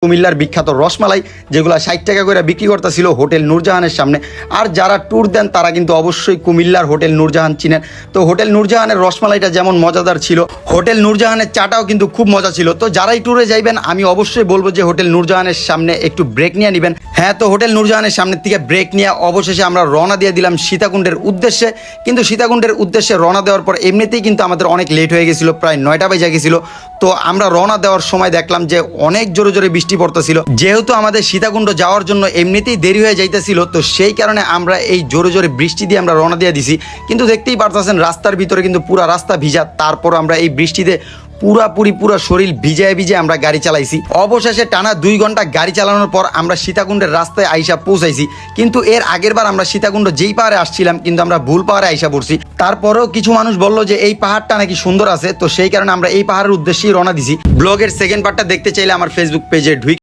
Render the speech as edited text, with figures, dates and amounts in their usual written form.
কুমিল্লার বিখ্যাত রসমালাই যেগুলো 60 টাকা করে বিক্রি করতেছিল হোটেল নূরজাহানের সামনে। আর যারা ট্যুর দেন তারা কিন্তু অবশ্যই কুমিল্লার হোটেল নূরজাহান চিনেন। তো হোটেল নূরজাহানের রসমালাইটা যেমন মজাদার ছিল, হোটেল নূরজাহানের চাটাও কিন্তু খুব মজা ছিল। তো যারাই ট্যুরে যাইবেন আমি অবশ্যই বলবো যে হোটেল নূরজাহানের সামনে একটু ব্রেক নিয়ে নেবেন। হ্যাঁ, তো হোটেল নূরজাহানের সামনের থেকে ব্রেক নিয়ে অবশেষে আমরা রওনা দিয়ে দিলাম সীতাকুণ্ডের উদ্দেশ্যে। কিন্তু সীতাকুণ্ডের উদ্দেশ্যে রওনা দেওয়ার পর এমনিতেই কিন্তু আমাদের অনেক লেট হয়ে গেছিলো, প্রায় 9টা বেজে গেছিলো। তো আমরা রওনা দেওয়ার সময় দেখলাম যে অনেক জোরে জোরে বৃষ্টি পড়তেছিল। যেহেতু আমাদের সীতাকুণ্ড যাওয়ার জন্য এমনিতেই দেরি হয়ে যাইতেছিল, তো সেই কারণে আমরা এই জোরে জোরে বৃষ্টি দিয়ে আমরা রওনা দিয়ে দিছি। কিন্তু দেখতেই পারতেছেন রাস্তার ভিতরে কিন্তু পুরা রাস্তা ভিজা। তারপর আমরা এই বৃষ্টিতে পুরা শরীর ভিজে আমরা গাড়ি চালাইছি। অবশেষে টানা 2 ঘন্টা গাড়ি চালানোর পর আমরা সীতাকুণ্ডের রাস্তায় আইসা পৌঁছাইছি। কিন্তু এর আগের বার আমরা সীতাকুণ্ড যেই পাহাড়ে আসছিলাম কিন্তু আমরা ভুল পাহাড়ে আইসা পড়ছি। তারপরেও কিছু মানুষ বললো যে এই পাহাড়টা নাকি সুন্দর আছে, তো সেই কারণে আমরা এই পাহাড়ের উদ্দেশ্যেই রওনা দিছি। ব্লগের সেকেন্ড পার্টটা দেখতে চাইলে আমার ফেসবুক পেজে ঢুকে